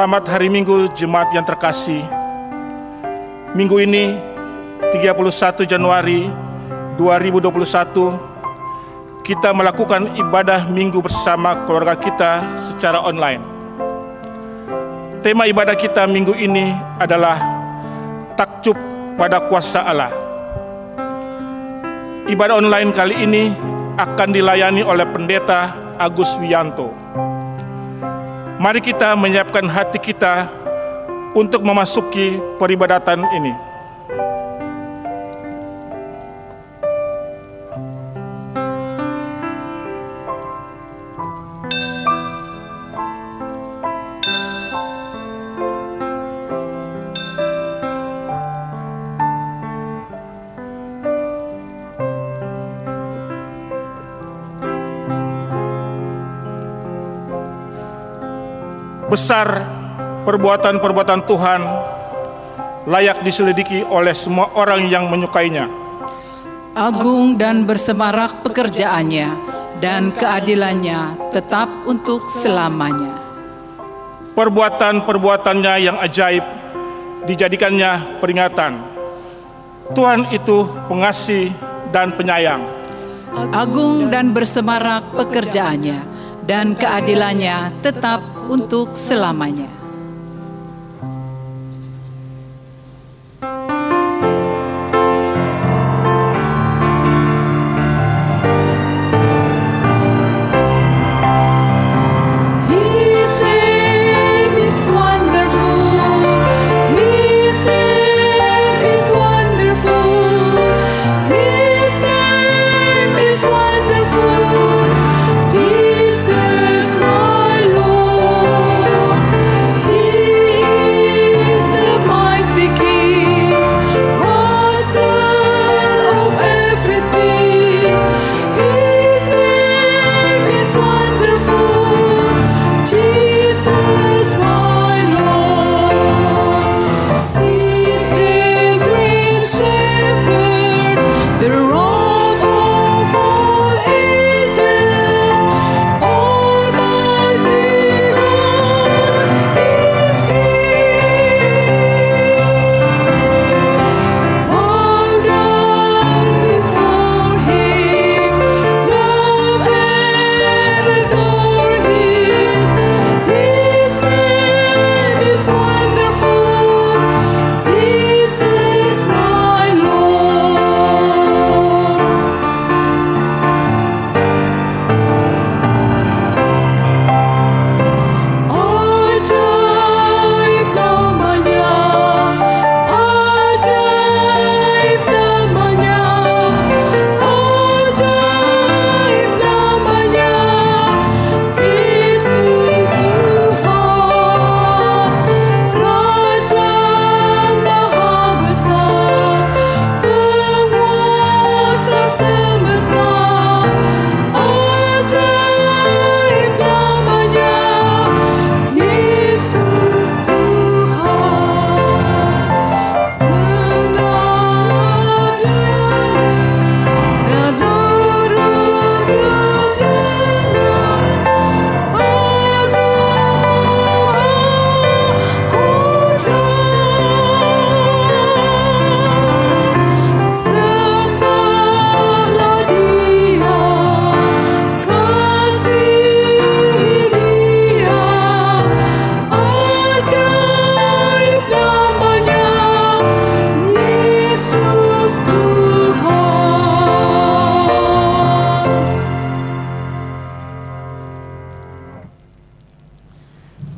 Selamat hari Minggu Jemaat yang terkasih. Minggu ini 31 Januari 2021 kita melakukan ibadah Minggu bersama keluarga kita secara online. Tema ibadah kita minggu ini adalah takjub pada kuasa Allah. Ibadah online kali ini akan dilayani oleh Pendeta Agus Wiyanto. Mari kita menyiapkan hati kita untuk memasuki peribadatan ini. Besar perbuatan-perbuatan Tuhan, layak diselidiki oleh semua orang yang menyukainya. Agung dan bersemarak pekerjaannya, dan keadilannya tetap untuk selamanya. Perbuatan-perbuatannya yang ajaib dijadikannya peringatan. Tuhan itu pengasih dan penyayang. Agung dan bersemarak pekerjaannya, dan keadilannya tetap untuk selamanya.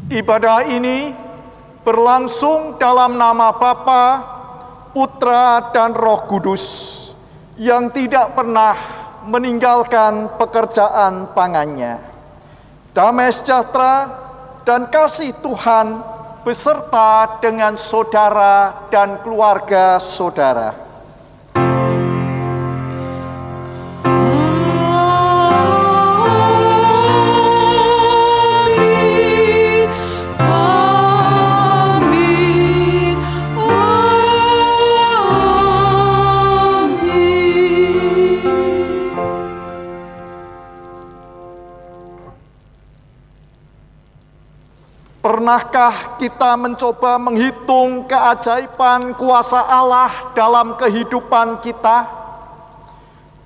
Ibadah ini berlangsung dalam nama Bapa, Putra, dan Roh Kudus yang tidak pernah meninggalkan pekerjaan tangannya. Damai sejahtera dan kasih Tuhan beserta dengan saudara dan keluarga saudara. pernahkah kita mencoba menghitung keajaiban kuasa Allah dalam kehidupan kita?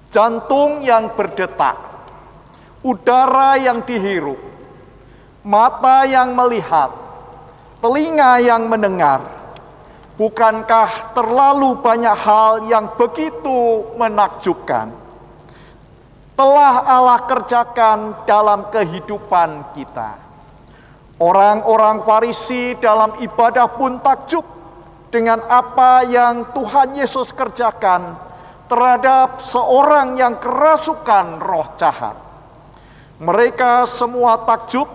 Jantung yang berdetak, udara yang dihirup, mata yang melihat, telinga yang mendengar. Bukankah terlalu banyak hal yang begitu menakjubkan telah Allah kerjakan dalam kehidupan kita? Orang-orang Farisi dalam ibadah pun takjub dengan apa yang Tuhan Yesus kerjakan terhadap seorang yang kerasukan roh jahat. Mereka semua takjub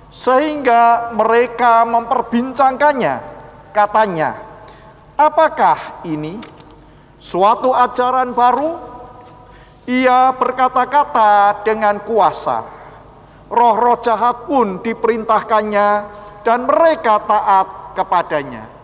sehingga mereka memperbincangkannya. Katanya, apakah ini suatu ajaran baru? Ia berkata-kata dengan kuasa. Roh-roh jahat pun diperintahkannya dan mereka taat kepadanya.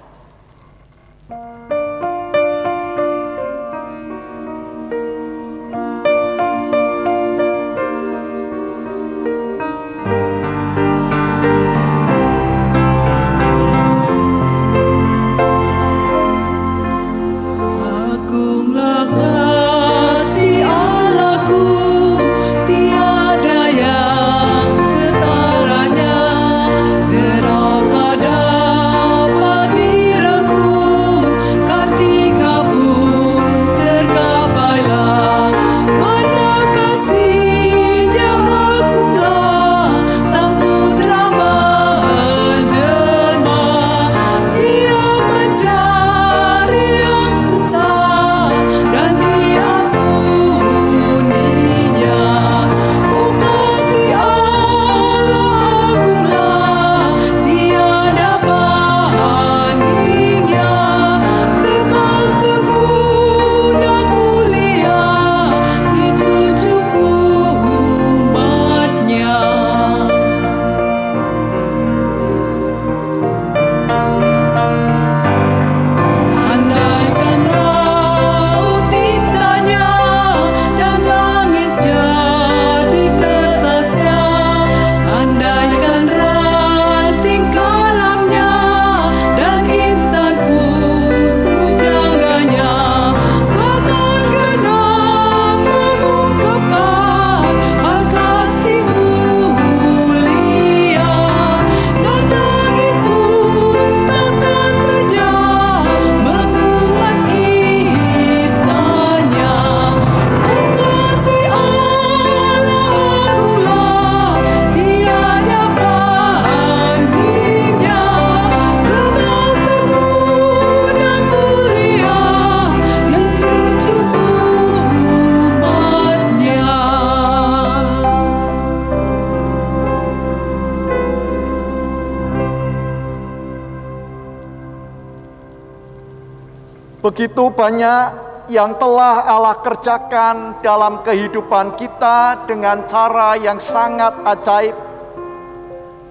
Begitu banyak yang telah Allah kerjakan dalam kehidupan kita dengan cara yang sangat ajaib.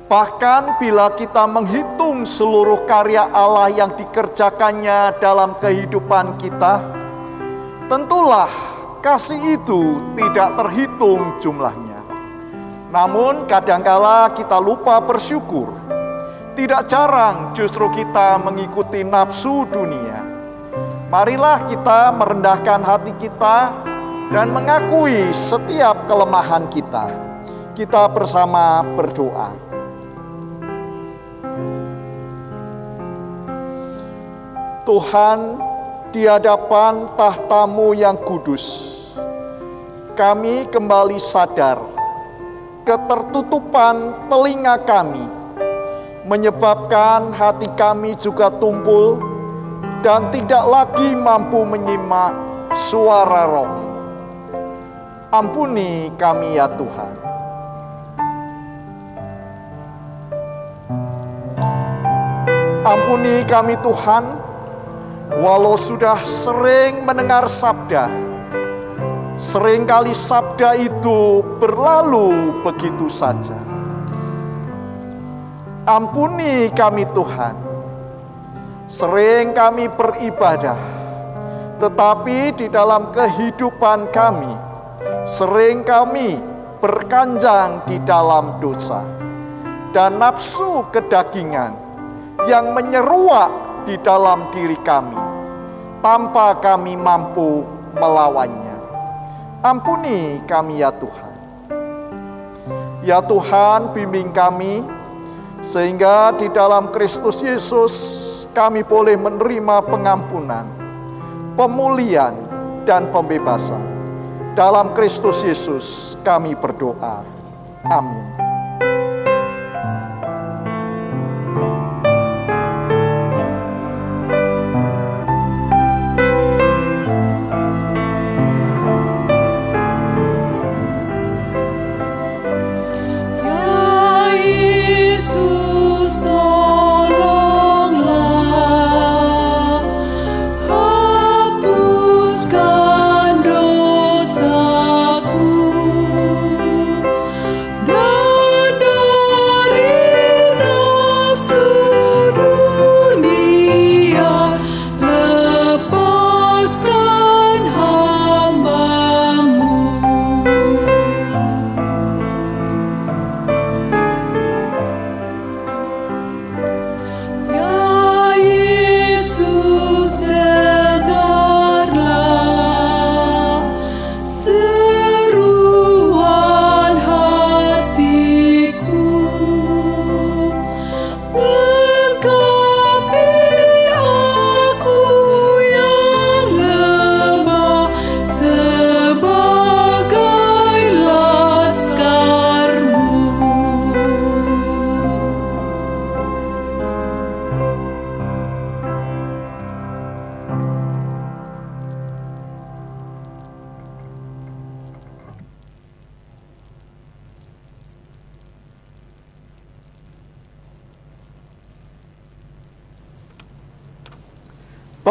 Bahkan bila kita menghitung seluruh karya Allah yang dikerjakannya dalam kehidupan kita, tentulah kasih itu tidak terhitung jumlahnya. Namun kadangkala kita lupa bersyukur. Tidak jarang justru kita mengikuti nafsu dunia. Marilah kita merendahkan hati kita dan mengakui setiap kelemahan kita. Kita bersama berdoa. Tuhan, di hadapan tahta-Mu yang kudus, kami kembali sadar ketertutupan telinga kami menyebabkan hati kami juga tumpul dan tidak lagi mampu menyimak suara Roh. Ampuni kami ya Tuhan. Ampuni kami Tuhan, walau sudah sering mendengar sabda, seringkali sabda itu berlalu begitu saja. Ampuni kami Tuhan, sering kami beribadah, tetapi di dalam kehidupan kami, sering kami berkanjang di dalam dosa. dan nafsu kedagingan yang menyeruak di dalam diri kami, tanpa kami mampu melawannya. Ampuni kami ya Tuhan. Ya Tuhan, bimbing kami, sehingga di dalam Kristus Yesus kami boleh menerima pengampunan, pemulihan, dan pembebasan. Dalam Kristus Yesus kami berdoa. Amin.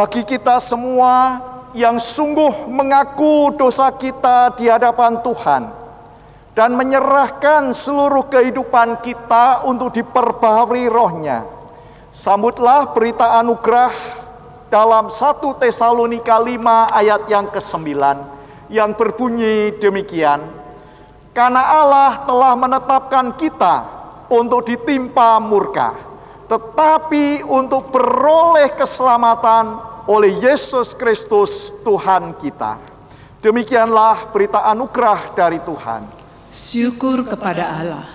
Bagi kita semua yang sungguh mengaku dosa kita di hadapan Tuhan dan menyerahkan seluruh kehidupan kita untuk diperbaharui Roh-Nya, sambutlah berita anugerah dalam 1 Tesalonika 5 ayat yang ke-9 yang berbunyi demikian. Karena Allah telah menetapkan kita untuk ditimpa murka, tetapi untuk beroleh keselamatan oleh Yesus Kristus Tuhan kita. Demikianlah berita anugerah dari Tuhan. Syukur kepada Allah.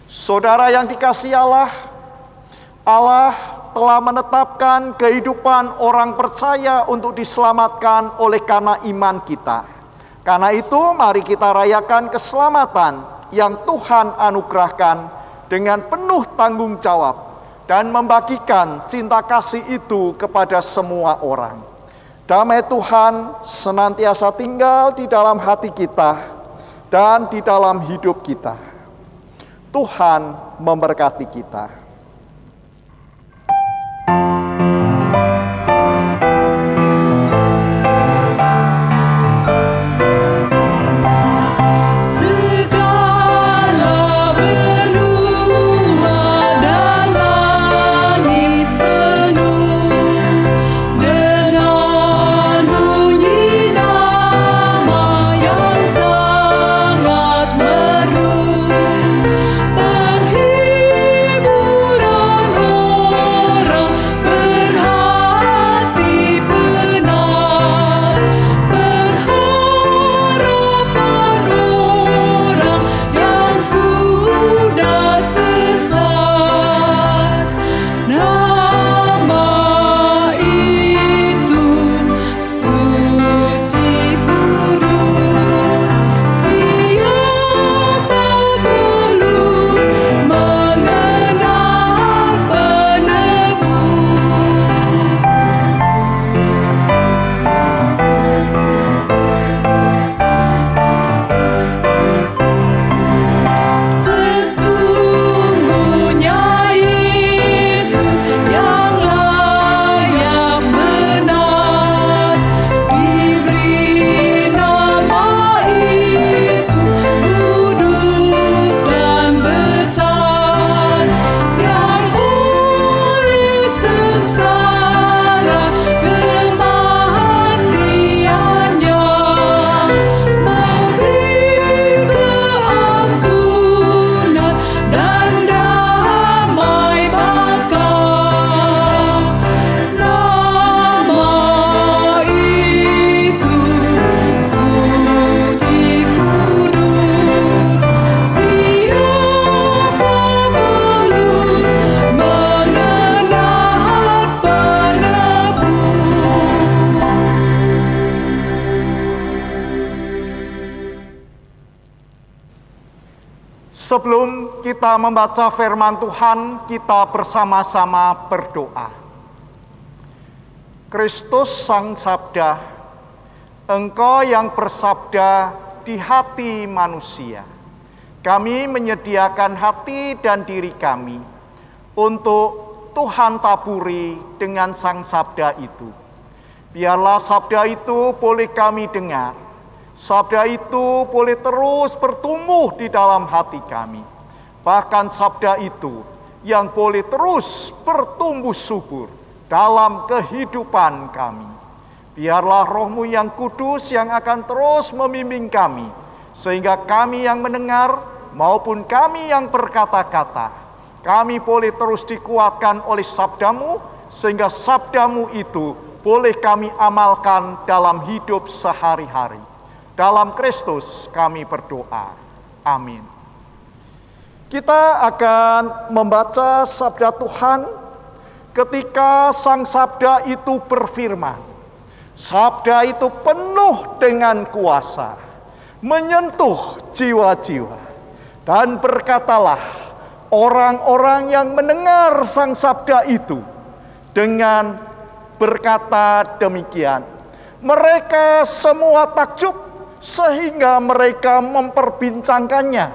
Saudara yang dikasihi Allah, Allah telah menetapkan kehidupan orang percaya untuk diselamatkan oleh karena iman kita. Karena itu mari kita rayakan keselamatan yang Tuhan anugerahkan dengan penuh tanggung jawab dan membagikan cinta kasih itu kepada semua orang. Damai Tuhan senantiasa tinggal di dalam hati kita dan di dalam hidup kita. Tuhan memberkati kita. Berhibur Sebelum kita membaca firman Tuhan, kita bersama-sama berdoa. Kristus Sang Sabda, Engkau yang bersabda di hati manusia. Kami menyediakan hati dan diri kami untuk Tuhan taburi dengan Sang Sabda itu. Biarlah sabda itu boleh kami dengar. Sabda itu boleh terus bertumbuh di dalam hati kami. Bahkan sabda itu yang boleh terus bertumbuh subur dalam kehidupan kami. Biarlah Roh-Mu yang kudus yang akan terus membimbing kami, sehingga kami yang mendengar maupun kami yang berkata-kata, kami boleh terus dikuatkan oleh sabda-Mu, sehingga sabda-Mu itu boleh kami amalkan dalam hidup sehari-hari. Dalam Kristus kami berdoa. Amin. Kita akan membaca sabda Tuhan ketika Sang Sabda itu berfirman. Sabda itu penuh dengan kuasa, menyentuh jiwa-jiwa. Dan berkatalah orang-orang yang mendengar Sang Sabda itu dengan berkata demikian. Mereka semua takjub sehingga mereka memperbincangkannya.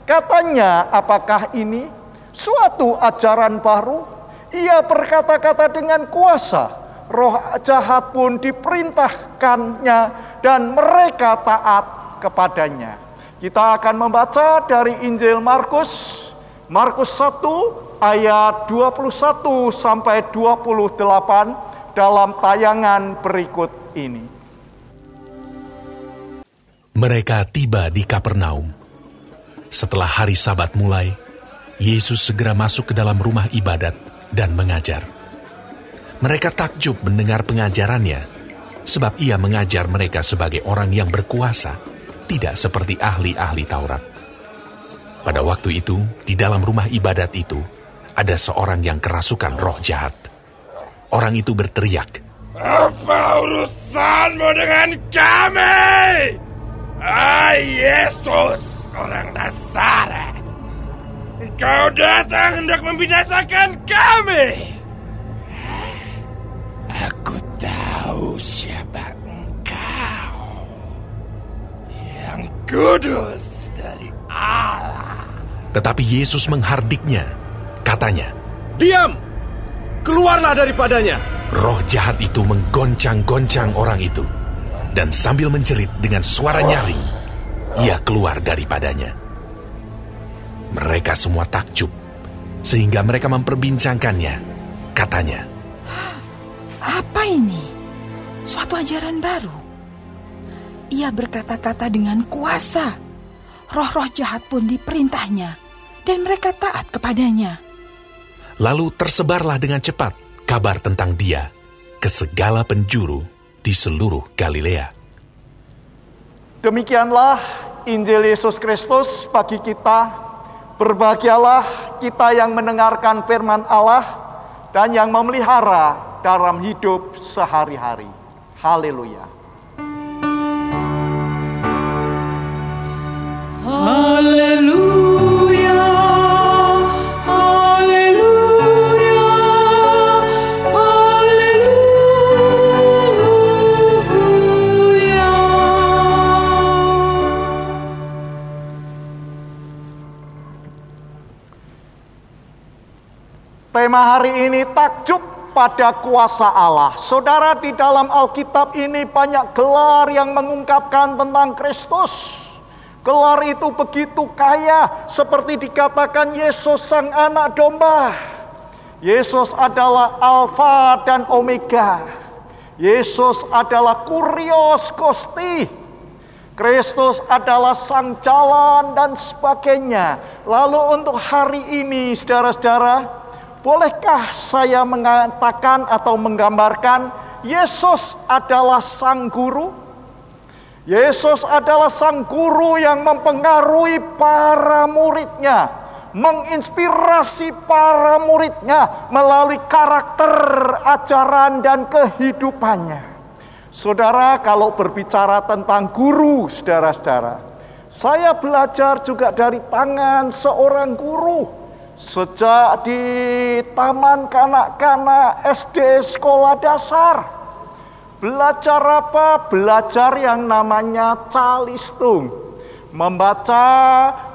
Katanya, apakah ini suatu ajaran baru? Ia berkata-kata dengan kuasa. Roh jahat pun diperintahkannya dan mereka taat kepadanya. Kita akan membaca dari Injil Markus 1 ayat 21 sampai 28 dalam tayangan berikut ini. Mereka tiba di Kapernaum. Setelah hari Sabat mulai, Yesus segera masuk ke dalam rumah ibadat dan mengajar. Mereka takjub mendengar pengajarannya, sebab ia mengajar mereka sebagai orang yang berkuasa, tidak seperti ahli-ahli Taurat. Pada waktu itu, di dalam rumah ibadat itu, ada seorang yang kerasukan roh jahat. Orang itu berteriak, "Apa urusanmu dengan kami? Yesus, orang Nazaret, Engkau datang hendak membinasakan kami. Aku tahu siapa Engkau, yang kudus dari Allah." Tetapi Yesus menghardiknya, katanya, "Diam! Keluarlah daripadanya!" Roh jahat itu menggoncang-goncang orang itu, dan sambil menjerit dengan suara nyaring, ia keluar daripadanya. Mereka semua takjub, sehingga mereka memperbincangkannya. Katanya, Apa ini? Suatu ajaran baru. Ia berkata-kata dengan kuasa. Roh-roh jahat pun diperintahnya, dan mereka taat kepadanya. Lalu tersebarlah dengan cepat kabar tentang dia ke segala penjuru di seluruh Galilea. Demikianlah Injil Yesus Kristus bagi kita. Berbahagialah kita yang mendengarkan firman Allah dan yang memelihara dalam hidup sehari-hari. Haleluya. Haleluya, haleluya, haleluya. Tema hari ini takjub pada kuasa Allah. Saudara, di dalam Alkitab ini banyak gelar yang mengungkapkan tentang Kristus. Gelar itu begitu kaya, seperti dikatakan Yesus Sang Anak Domba. Yesus adalah Alfa dan Omega. Yesus adalah Kurios Kosti. Kristus adalah Sang Jalan dan sebagainya. Lalu untuk hari ini, saudara-saudara, bolehkah saya mengatakan atau menggambarkan Yesus adalah Sang Guru? Yesus adalah Sang Guru yang mempengaruhi para muridnya, menginspirasi para muridnya melalui karakter, ajaran, dan kehidupannya. Saudara, kalau berbicara tentang guru, saudara-saudara, Saya belajar juga dari tangan seorang guru. Sejak di taman kanak-kanak SD sekolah dasar. Belajar apa? Belajar yang namanya calistung. Membaca,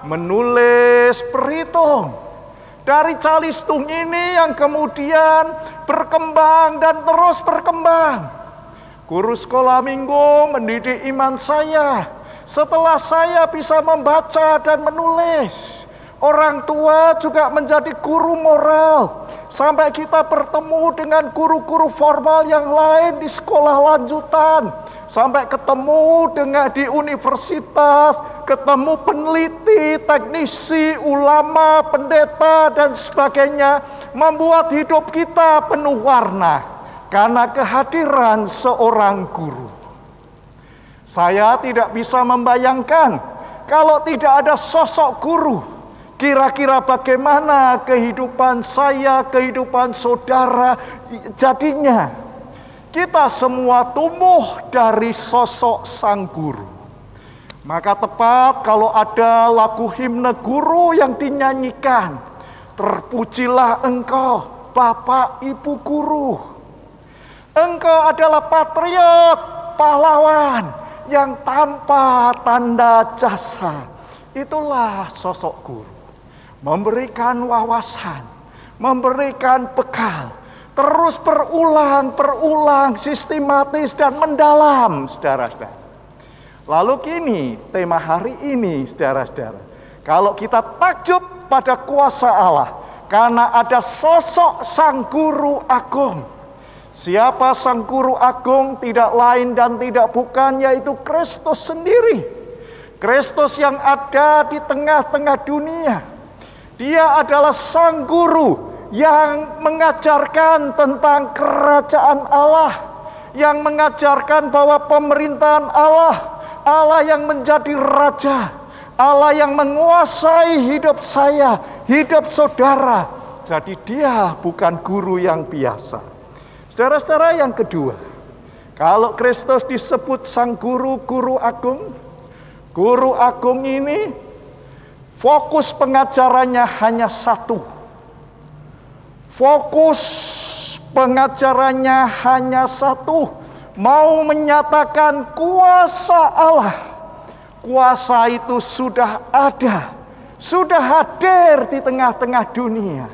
menulis, berhitung. Dari calistung ini yang kemudian berkembang dan terus berkembang. Guru sekolah minggu mendidik iman saya. Setelah saya bisa membaca dan menulis, orang tua juga menjadi guru moral. Sampai kita bertemu dengan guru-guru formal yang lain di sekolah lanjutan. Sampai ketemu dengan di universitas, ketemu peneliti, teknisi, ulama, pendeta, dan sebagainya. Membuat hidup kita penuh warna karena kehadiran seorang guru. Saya tidak bisa membayangkan kalau tidak ada sosok guru, kira-kira bagaimana kehidupan saya, kehidupan saudara jadinya. Kita semua tumbuh dari sosok sang guru. Maka tepat kalau ada lagu himne guru yang dinyanyikan, terpujilah engkau, Bapak Ibu Guru. Engkau adalah patriot, pahlawan yang tanpa tanda jasa. Itulah sosok guru. Memberikan wawasan, memberikan bekal, terus berulang, sistematis dan mendalam, saudara-saudara. Lalu kini, tema hari ini, saudara-saudara, kalau kita takjub pada kuasa Allah, karena ada sosok sang guru agung. Siapa sang guru agung? Tidak lain dan tidak bukan, yaitu Kristus sendiri. Kristus yang ada di tengah-tengah dunia. Dia adalah sang guru yang mengajarkan tentang kerajaan Allah, yang mengajarkan bahwa pemerintahan Allah, Allah yang menjadi raja, Allah yang menguasai hidup saya, hidup saudara. Jadi dia bukan guru yang biasa. Saudara-saudara, yang kedua, kalau Kristus disebut sang guru, guru agung ini fokus pengajarannya hanya satu. Fokus pengajarannya hanya satu, mau menyatakan kuasa Allah. Kuasa itu sudah ada, sudah hadir di tengah-tengah dunia.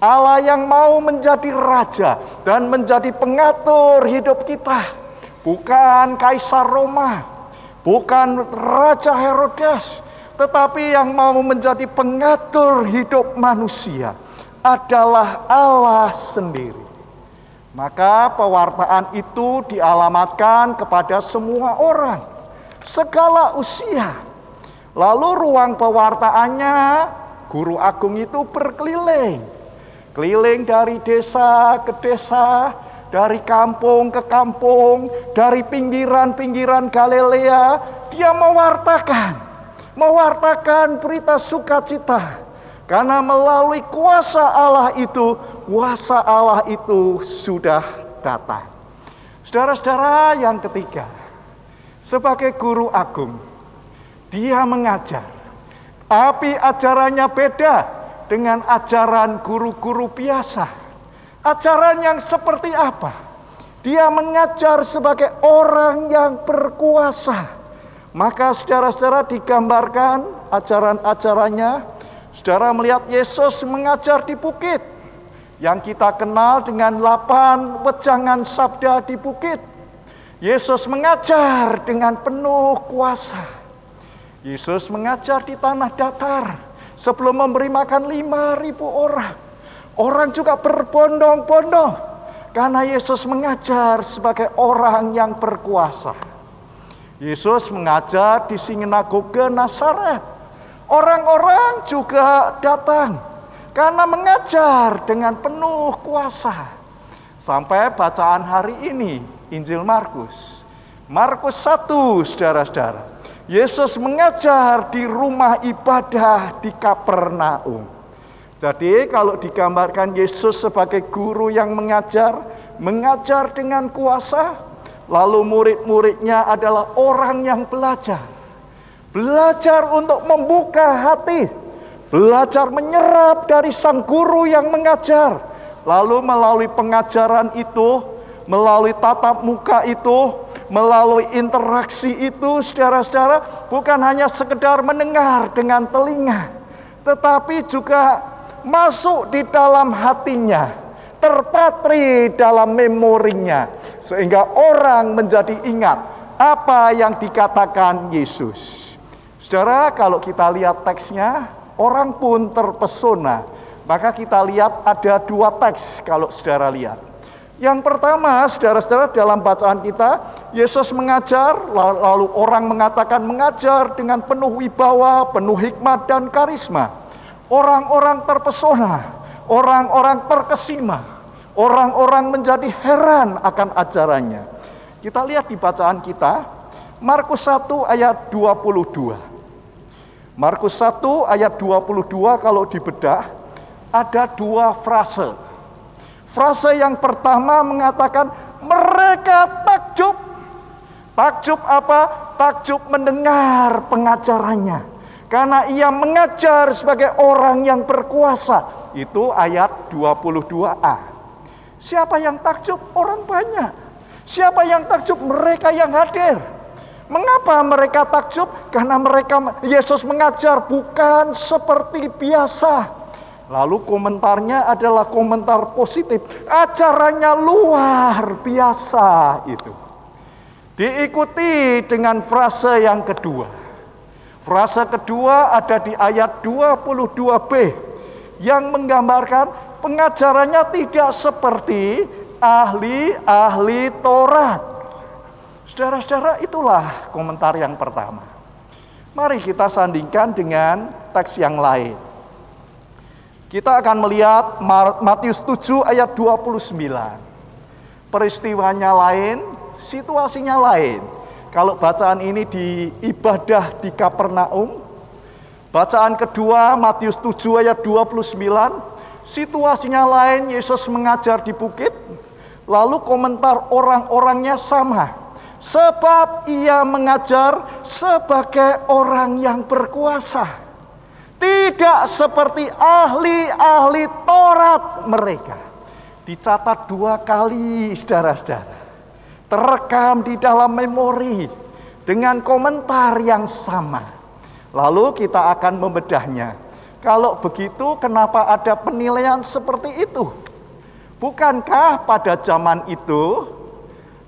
Allah yang mau menjadi raja dan menjadi pengatur hidup kita. Bukan Kaisar Roma, bukan Raja Herodes, tetapi yang mau menjadi pengatur hidup manusia adalah Allah sendiri. Maka pewartaan itu dialamatkan kepada semua orang, segala usia. Lalu ruang pewartaannya, guru agung itu berkeliling. Keliling dari desa ke desa, dari kampung ke kampung, dari pinggiran-pinggiran Galilea. Dia mewartakan berita sukacita. Karena melalui kuasa Allah itu sudah datang. Saudara-saudara, yang ketiga, sebagai guru agung, dia mengajar. Tapi ajarannya beda dengan ajaran guru-guru biasa. Ajaran yang seperti apa? Dia mengajar sebagai orang yang berkuasa. Maka saudara-saudara digambarkan ajaran-ajarannya. Saudara melihat Yesus mengajar di bukit. Yang kita kenal dengan 8 wejangan sabda di bukit. Yesus mengajar dengan penuh kuasa. Yesus mengajar di tanah datar. Sebelum memberi makan 5.000 orang. Orang juga berbondong-bondong. Karena Yesus mengajar sebagai orang yang berkuasa. Yesus mengajar di sinagoga Nazaret. Orang-orang juga datang. Karena mengajar dengan penuh kuasa. Sampai bacaan hari ini, Injil Markus. Markus 1, saudara-saudara. Yesus mengajar di rumah ibadah di Kapernaum. Jadi kalau digambarkan Yesus sebagai guru yang mengajar dengan kuasa, lalu murid-muridnya adalah orang yang belajar. belajar untuk membuka hati, belajar menyerap dari sang guru yang mengajar. Lalu melalui pengajaran itu, melalui tatap muka itu, melalui interaksi itu, saudara-saudara, bukan hanya sekedar mendengar dengan telinga, tetapi juga masuk di dalam hatinya, terpatri dalam memorinya, sehingga orang menjadi ingat apa yang dikatakan Yesus. Saudara, kalau kita lihat teksnya, orang pun terpesona. Maka kita lihat ada dua teks kalau saudara lihat. Yang pertama, saudara-saudara, dalam bacaan kita, Yesus mengajar, lalu orang mengatakan mengajar dengan penuh wibawa, penuh hikmat dan karisma. Orang-orang terpesona, orang-orang terkesima, orang-orang menjadi heran akan ajarannya. Kita lihat di bacaan kita, Markus 1 ayat 22. Markus 1 ayat 22 kalau dibedah, ada dua frase. Frase yang pertama mengatakan mereka takjub. Takjub apa? Takjub mendengar pengajarannya. Karena ia mengajar sebagai orang yang berkuasa. Itu ayat 22a. Siapa yang takjub? Orang banyak. Siapa yang takjub? Mereka yang hadir. Mengapa mereka takjub? Karena Yesus mengajar bukan seperti biasa. Lalu komentarnya adalah komentar positif. Acaranya luar biasa itu. Diikuti dengan frase yang kedua. Frase kedua ada di ayat 22b yang menggambarkan pengajarannya tidak seperti ahli-ahli Taurat. Saudara-saudara, itulah komentar yang pertama. Mari kita sandingkan dengan teks yang lain. Kita akan melihat Matius 7 ayat 29. Peristiwanya lain, situasinya lain. Kalau bacaan ini di ibadah di Kapernaum, bacaan kedua Matius 7 ayat 29, situasinya lain, Yesus mengajar di bukit, lalu komentar orang-orangnya sama. Sebab ia mengajar sebagai orang yang berkuasa. Tidak seperti ahli-ahli Taurat mereka. Dicatat dua kali, saudara-saudara. Terekam di dalam memori dengan komentar yang sama. Lalu kita akan membedahnya. Kalau begitu, kenapa ada penilaian seperti itu? Bukankah pada zaman itu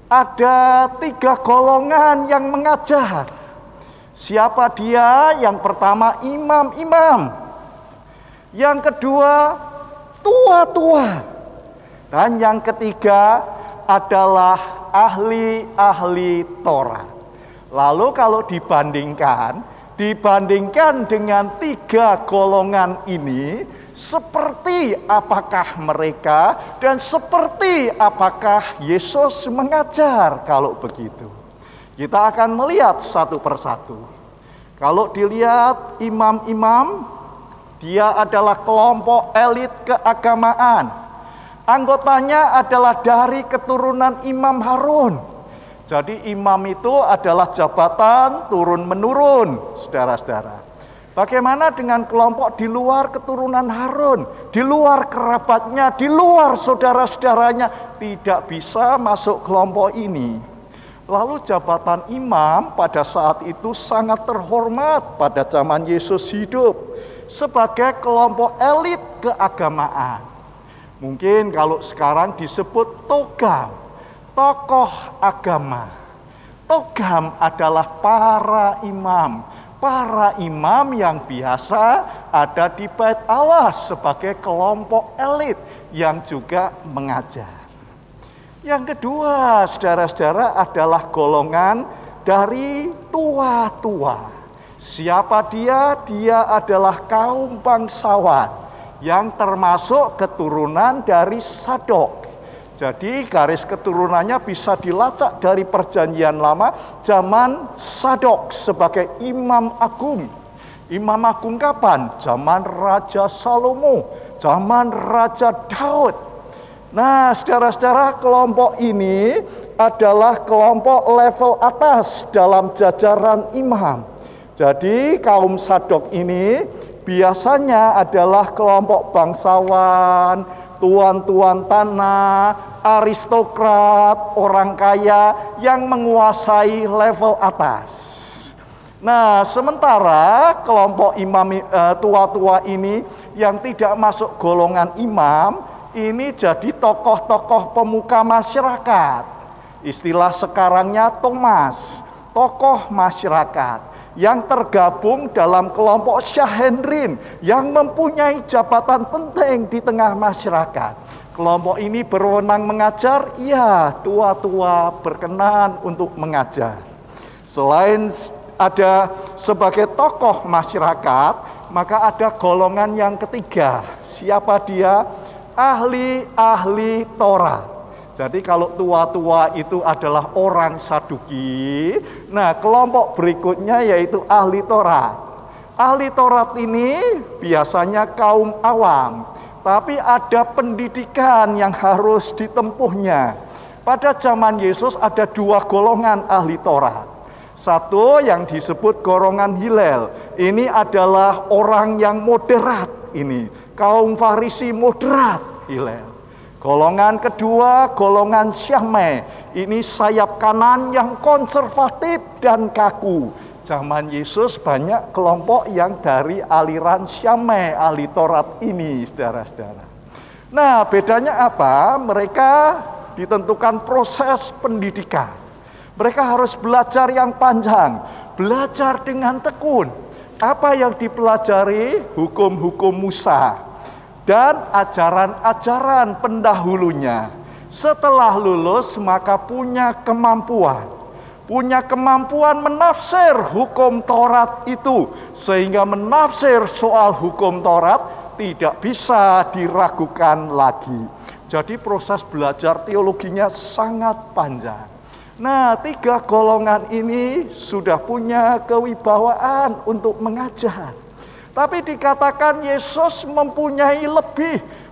ada tiga golongan yang mengajar? Siapa dia? Yang pertama imam-imam. Yang kedua tua-tua. Dan yang ketiga adalah ahli-ahli Taurat. Lalu kalau dibandingkan dengan tiga golongan ini, seperti apakah mereka dan seperti apakah Yesus mengajar kalau begitu? Kita akan melihat satu persatu. Kalau dilihat imam-imam, dia adalah kelompok elit keagamaan. Anggotanya adalah dari keturunan Imam Harun. Jadi imam itu adalah jabatan turun-menurun, saudara-saudara. Bagaimana dengan kelompok di luar keturunan Harun, di luar kerabatnya, di luar saudara-saudaranya, tidak bisa masuk kelompok ini. Lalu jabatan imam pada saat itu sangat terhormat pada zaman Yesus hidup sebagai kelompok elit keagamaan. Mungkin kalau sekarang disebut togam, tokoh agama. Togam adalah para imam. Para imam yang biasa ada di Bait Allah sebagai kelompok elit yang juga mengajar. Yang kedua, saudara-saudara, adalah golongan dari tua-tua. Siapa dia? Dia adalah kaum bangsawan yang termasuk keturunan dari Sadok. Jadi garis keturunannya bisa dilacak dari perjanjian lama, zaman Sadok sebagai imam agung. Imam agung kapan? Zaman Raja Salomo, zaman Raja Daud. Nah, saudara-saudara, kelompok ini adalah kelompok level atas dalam jajaran imam. Jadi kaum Sadok ini biasanya adalah kelompok bangsawan, tuan-tuan tanah, aristokrat, orang kaya yang menguasai level atas. Nah, sementara kelompok imam tua-tua ini yang tidak masuk golongan imam, ini jadi tokoh-tokoh pemuka masyarakat. Istilah sekarangnya Thomas, tokoh masyarakat yang tergabung dalam kelompok Sanhedrin yang mempunyai jabatan penting di tengah masyarakat. Kelompok ini berwenang mengajar, ya tua-tua berkenan untuk mengajar. Selain ada sebagai tokoh masyarakat, maka ada golongan yang ketiga. Siapa dia? Ahli-ahli Taurat. Jadi kalau tua-tua itu adalah orang Saduki, nah kelompok berikutnya yaitu ahli Taurat. Ahli Taurat ini biasanya kaum awam, tapi ada pendidikan yang harus ditempuhnya. Pada zaman Yesus ada dua golongan ahli Taurat. Satu yang disebut golongan Hillel, ini adalah orang yang moderat ini, kaum Farisi moderat Hillel. Golongan kedua, golongan Shammai. Ini sayap kanan yang konservatif dan kaku. Zaman Yesus banyak kelompok yang dari aliran Shammai, ahli Taurat ini, saudara-saudara. Nah, bedanya apa? Mereka ditentukan proses pendidikan. Mereka harus belajar yang panjang, belajar dengan tekun. Apa yang dipelajari? Hukum-hukum Musa dan ajaran-ajaran pendahulunya. Setelah lulus maka punya kemampuan menafsir hukum Taurat itu, sehingga menafsir soal hukum Taurat tidak bisa diragukan lagi. Jadi proses belajar teologinya sangat panjang. Nah, tiga golongan ini sudah punya kewibawaan untuk mengajar. Tapi dikatakan Yesus mempunyai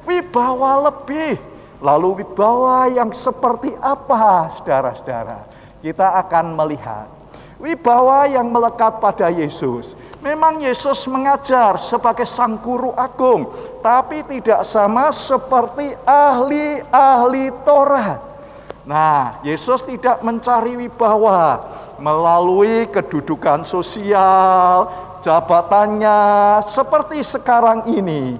wibawa lebih. Lalu wibawa yang seperti apa, saudara-saudara? Kita akan melihat wibawa yang melekat pada Yesus. Memang Yesus mengajar sebagai sang guru agung, tapi tidak sama seperti ahli-ahli Taurat. Nah, Yesus tidak mencari wibawa melalui kedudukan sosial, jabatannya seperti sekarang ini.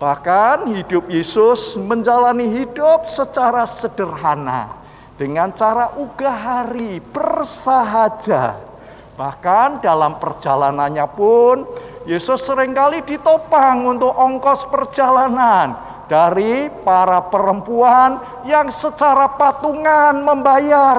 Bahkan hidup Yesus menjalani hidup secara sederhana, dengan cara ugahari, bersahaja. Bahkan dalam perjalanannya pun, Yesus seringkali ditopang untuk ongkos perjalanan dari para perempuan yang secara patungan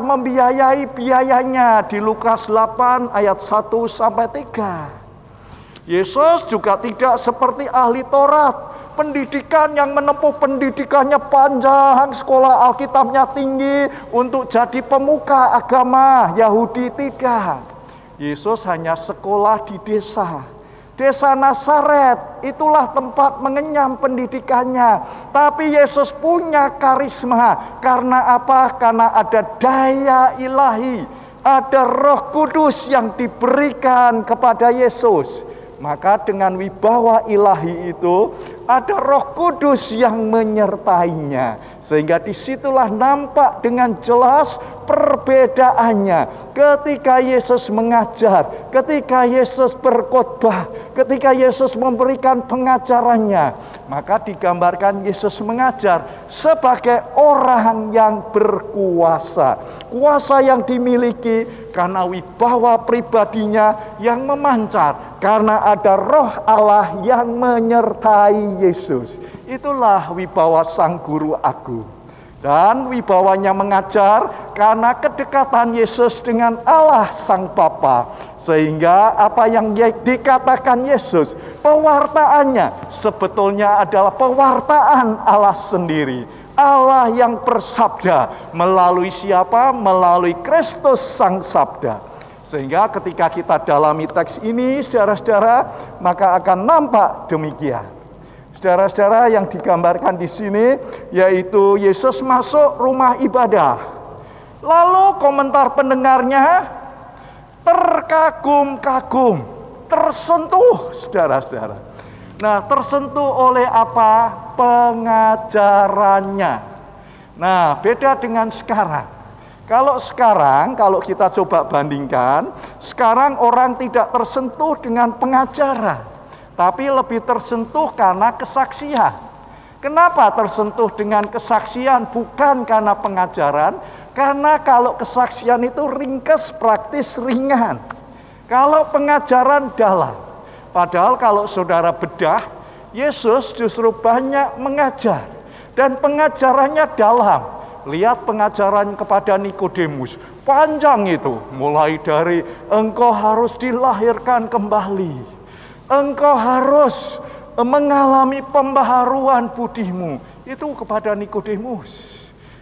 membiayai biayanya di Lukas 8 ayat 1 sampai 3. Yesus juga tidak seperti ahli Taurat, pendidikan yang menempuh pendidikannya panjang, sekolah Alkitabnya tinggi untuk jadi pemuka agama Yahudi, tidak. Yesus hanya sekolah di desa Nazaret, itulah tempat mengenyam pendidikannya. Tapi Yesus punya karisma. Karena apa? Karena ada daya ilahi, ada Roh Kudus yang diberikan kepada Yesus. Maka dengan wibawa ilahi itu ada Roh Kudus yang menyertainya. Sehingga disitulah nampak dengan jelas perbedaannya. Ketika Yesus mengajar, ketika Yesus berkhotbah, ketika Yesus memberikan pengajarannya, maka digambarkan Yesus mengajar sebagai orang yang berkuasa. Kuasa yang dimiliki karena wibawa pribadinya yang memancar, karena ada Roh Allah yang menyertai Yesus. Itulah wibawa sang guru agung. Dan wibawanya mengajar karena kedekatan Yesus dengan Allah sang Bapa. Sehingga apa yang dikatakan Yesus, pewartaannya sebetulnya adalah pewartaan Allah sendiri. Allah yang bersabda melalui siapa? Melalui Kristus sang Sabda. Sehingga ketika kita dalami teks ini, saudara-saudara, maka akan nampak demikian. Saudara-saudara, yang digambarkan di sini yaitu Yesus masuk rumah ibadah. Lalu komentar pendengarnya, terkagum-kagum, tersentuh saudara-saudara. Nah, tersentuh oleh apa? Pengajarannya. Nah, beda dengan sekarang. Kalau kita coba bandingkan, sekarang orang tidak tersentuh dengan pengajaran, tapi lebih tersentuh karena kesaksian. Kenapa tersentuh dengan kesaksian? Bukan karena pengajaran, karena kalau kesaksian itu ringkas, praktis, ringan. Kalau pengajaran dalam. Padahal kalau saudara bedah, Yesus justru banyak mengajar. Dan pengajarannya dalam. Lihat pengajaran kepada Nikodemus. Panjang itu. Mulai dari engkau harus dilahirkan kembali. Engkau harus mengalami pembaharuan budimu. Itu kepada Nikodemus.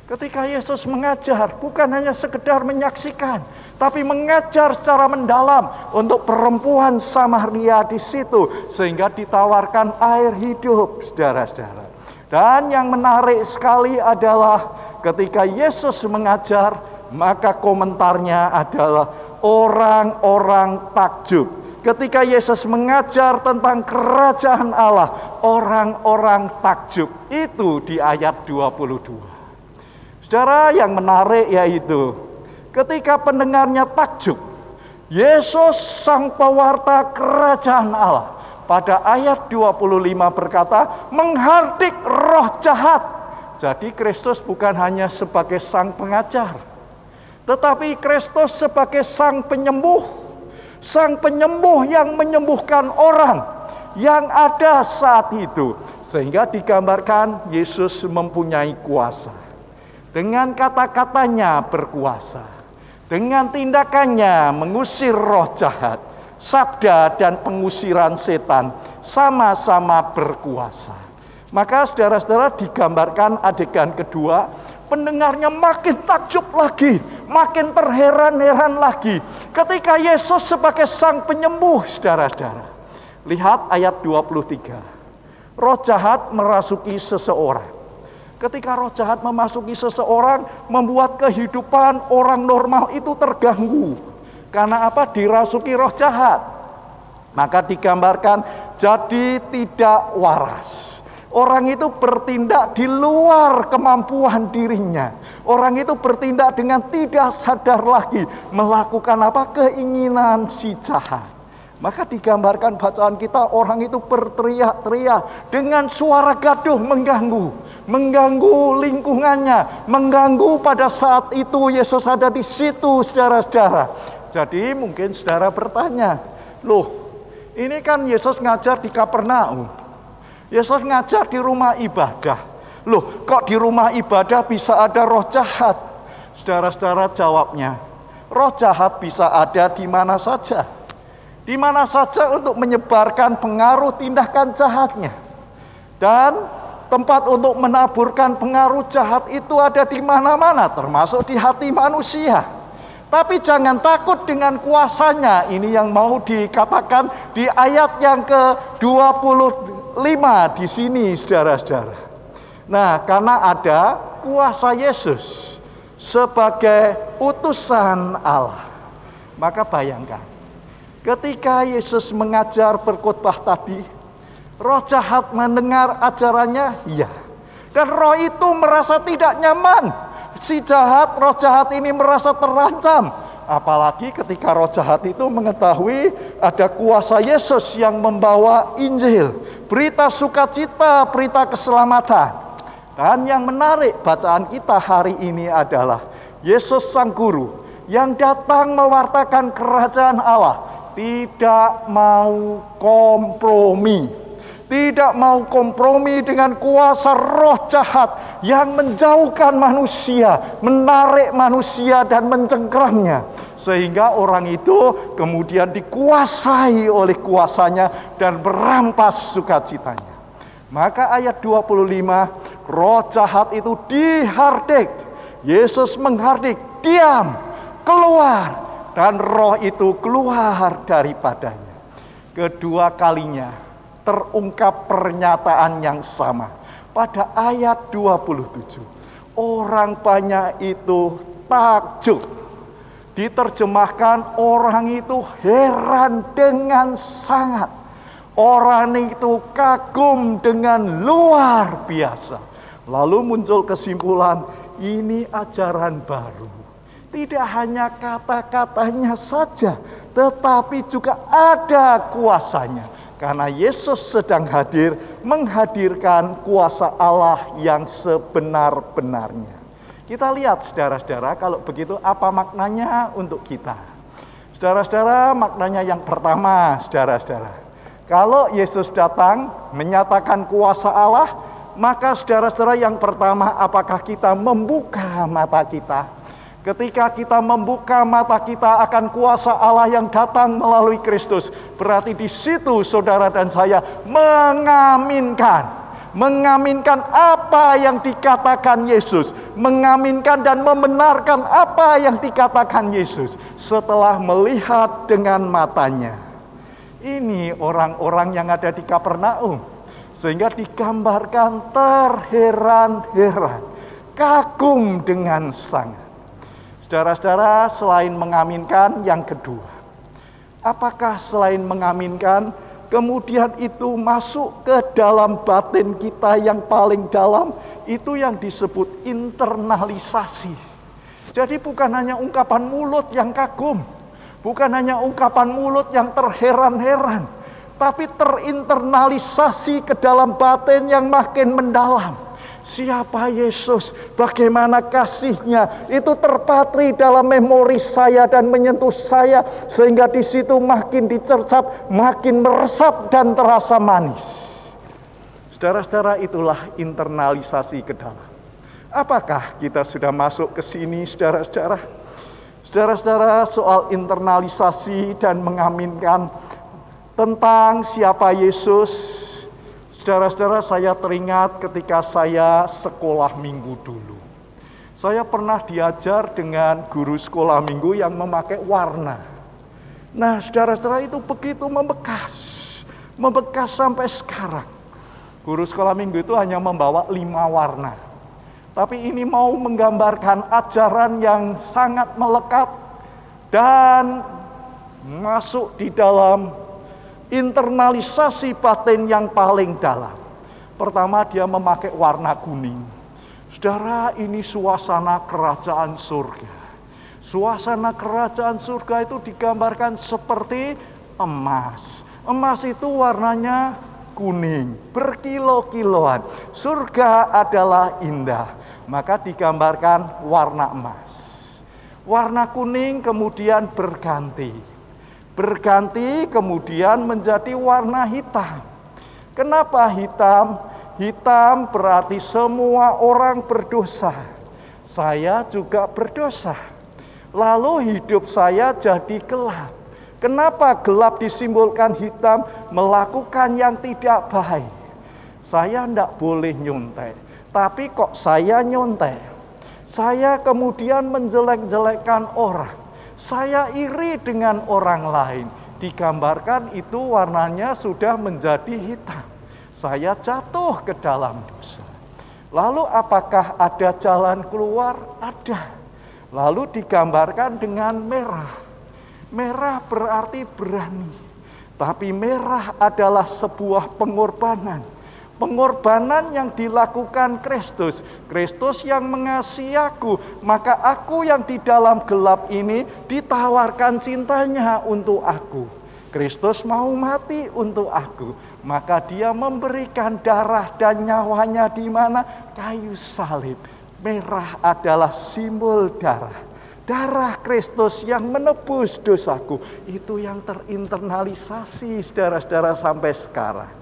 Ketika Yesus mengajar, bukan hanya sekedar menyaksikan, tapi mengajar secara mendalam untuk perempuan Samaria di situ, sehingga ditawarkan air hidup, saudara-saudara. Dan yang menarik sekali adalah ketika Yesus mengajar, maka komentarnya adalah orang-orang takjub. Ketika Yesus mengajar tentang kerajaan Allah, orang-orang takjub. Itu di ayat 22. Saudara, yang menarik yaitu ketika pendengarnya takjub, Yesus sang pewarta kerajaan Allah pada ayat 25 berkata, menghardik roh jahat. Jadi Kristus bukan hanya sebagai sang pengajar, tetapi Kristus sebagai sang penyembuh yang menyembuhkan orang yang ada saat itu. Sehingga digambarkan Yesus mempunyai kuasa. Dengan kata-katanya berkuasa, dengan tindakannya mengusir roh jahat, sabda dan pengusiran setan sama-sama berkuasa. Maka saudara-saudara, digambarkan adegan kedua, pendengarnya makin takjub lagi, makin terheran-heran lagi ketika Yesus sebagai sang penyembuh, saudara-saudara. Lihat ayat 23. Roh jahat merasuki seseorang. Ketika roh jahat memasuki seseorang, membuat kehidupan orang normal itu terganggu. Karena apa? Dirasuki roh jahat. Maka digambarkan jadi tidak waras. Orang itu bertindak di luar kemampuan dirinya. Orang itu bertindak dengan tidak sadar lagi melakukan apa? Keinginan si jahat. Maka digambarkan bacaan kita, orang itu berteriak-teriak dengan suara gaduh mengganggu lingkungannya, mengganggu pada saat itu Yesus ada di situ, saudara-saudara. Jadi mungkin saudara bertanya, loh, ini kan Yesus ngajar di Kapernaum, Yesus ngajar di rumah ibadah. Loh, kok di rumah ibadah bisa ada roh jahat? Saudara-saudara, jawabnya, roh jahat bisa ada di mana saja. Di mana saja untuk menyebarkan pengaruh tindakan jahatnya. Dan tempat untuk menaburkan pengaruh jahat itu ada di mana-mana, termasuk di hati manusia. Tapi jangan takut dengan kuasanya. Ini yang mau dikatakan di ayat yang ke-25 di sini, saudara-saudara. Nah, karena ada kuasa Yesus sebagai utusan Allah, maka bayangkan, ketika Yesus mengajar berkhotbah tadi, roh jahat mendengar ajarannya, iya. Dan roh itu merasa tidak nyaman. Si jahat, roh jahat ini merasa terancam. Apalagi ketika roh jahat itu mengetahui ada kuasa Yesus yang membawa Injil, berita sukacita, berita keselamatan. Dan yang menarik bacaan kita hari ini adalah Yesus sang guru yang datang mewartakan kerajaan Allah. Tidak mau kompromi. Tidak mau kompromi dengan kuasa roh jahat yang menjauhkan manusia, menarik manusia dan mencengkeramnya. Sehingga orang itu kemudian dikuasai oleh kuasanya dan merampas sukacitanya. Maka ayat 25, roh jahat itu dihardik. Yesus menghardik, diam, keluar. Dan roh itu keluar daripadanya. Kedua kalinya terungkap pernyataan yang sama. Pada ayat 27. Orang banyak itu takjub. Diterjemahkan orang itu heran dengan sangat. Orang itu kagum dengan luar biasa. Lalu muncul kesimpulan, ini ajaran baru. Tidak hanya kata-katanya saja, tetapi juga ada kuasanya. Karena Yesus sedang hadir, menghadirkan kuasa Allah yang sebenar-benarnya. Kita lihat saudara-saudara, kalau begitu apa maknanya untuk kita? Saudara-saudara, maknanya yang pertama, saudara-saudara. Kalau Yesus datang menyatakan kuasa Allah, maka saudara-saudara yang pertama, apakah kita membuka mata kita? Ketika kita membuka mata kita akan kuasa Allah yang datang melalui Kristus, berarti di situ saudara dan saya mengaminkan apa yang dikatakan Yesus, mengaminkan dan membenarkan apa yang dikatakan Yesus setelah melihat dengan matanya. Ini orang-orang yang ada di Kapernaum, sehingga digambarkan terheran-heran, kagum dengan sangat. Saudara-saudara, selain mengaminkan, yang kedua, apakah selain mengaminkan, kemudian itu masuk ke dalam batin kita yang paling dalam, itu yang disebut internalisasi. Jadi bukan hanya ungkapan mulut yang kagum, bukan hanya ungkapan mulut yang terheran-heran, tapi terinternalisasi ke dalam batin yang makin mendalam. Siapa Yesus, bagaimana kasih-Nya, itu terpatri dalam memori saya dan menyentuh saya, sehingga di situ makin dicercap, makin meresap dan terasa manis. Saudara-saudara, itulah internalisasi ke dalam. Apakah kita sudah masuk ke sini, saudara-saudara? Saudara-saudara, soal internalisasi dan mengaminkan tentang siapa Yesus, saudara-saudara, saya teringat ketika saya sekolah minggu dulu. Saya pernah diajar dengan guru sekolah minggu yang memakai warna. Nah, saudara-saudara, itu begitu membekas sampai sekarang. Guru sekolah minggu itu hanya membawa 5 warna. Tapi ini mau menggambarkan ajaran yang sangat melekat dan masuk di dalam internalisasi batin yang paling dalam. Pertama, dia memakai warna kuning. Saudara, ini suasana kerajaan surga. Suasana kerajaan surga itu digambarkan seperti emas. Emas itu warnanya kuning, berkilo-kiloan. Surga adalah indah, maka digambarkan warna emas. Warna kuning kemudian berganti kemudian menjadi warna hitam. Kenapa hitam? Hitam berarti semua orang berdosa. Saya juga berdosa. Lalu hidup saya jadi gelap. Kenapa gelap disimbolkan hitam? Melakukan yang tidak baik. Saya tidak boleh nyontek, tapi kok saya nyontek. Saya kemudian menjelek-jelekkan orang. Saya iri dengan orang lain. Digambarkan itu warnanya sudah menjadi hitam. Saya jatuh ke dalam dosa. Lalu apakah ada jalan keluar? Ada. Lalu digambarkan dengan merah. Merah berarti berani. Tapi merah adalah sebuah pengorbanan. Pengorbanan yang dilakukan Kristus. Kristus yang mengasihi aku. Maka aku yang di dalam gelap ini ditawarkan cintanya untuk aku. Kristus mau mati untuk aku. Maka dia memberikan darah dan nyawanya di mana? Kayu salib. Merah adalah simbol darah. Darah Kristus yang menebus dosaku. Itu yang terinternalisasi saudara-saudara sampai sekarang.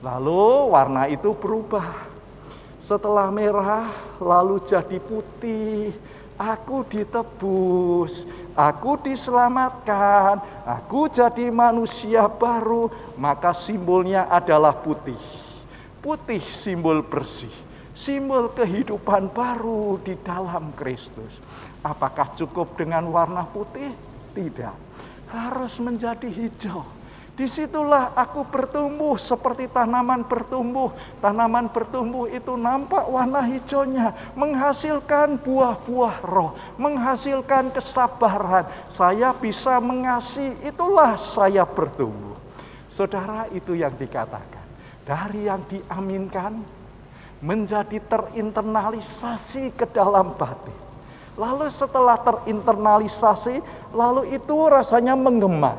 Lalu warna itu berubah. Setelah merah lalu jadi putih. Aku ditebus, aku diselamatkan, aku jadi manusia baru. Maka simbolnya adalah putih. Putih simbol bersih, simbol kehidupan baru di dalam Kristus. Apakah cukup dengan warna putih? Tidak, harus menjadi hijau. Disitulah aku bertumbuh seperti tanaman bertumbuh. Tanaman bertumbuh itu nampak warna hijaunya, menghasilkan buah-buah roh, menghasilkan kesabaran. Saya bisa mengasihi, itulah saya bertumbuh. Saudara, itu yang dikatakan. Dari yang diaminkan menjadi terinternalisasi ke dalam batin. Lalu setelah terinternalisasi, lalu itu rasanya menggema.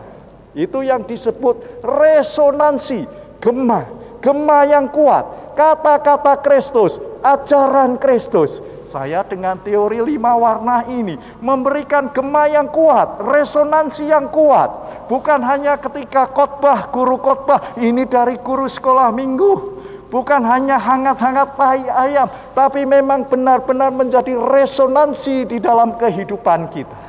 Itu yang disebut resonansi, gema yang kuat, kata-kata Kristus, ajaran Kristus. Saya dengan teori 5 warna ini memberikan gema yang kuat, resonansi yang kuat. Bukan hanya ketika khotbah, guru khotbah, ini dari guru sekolah minggu. Bukan hanya hangat-hangat tai ayam, tapi memang benar-benar menjadi resonansi di dalam kehidupan kita.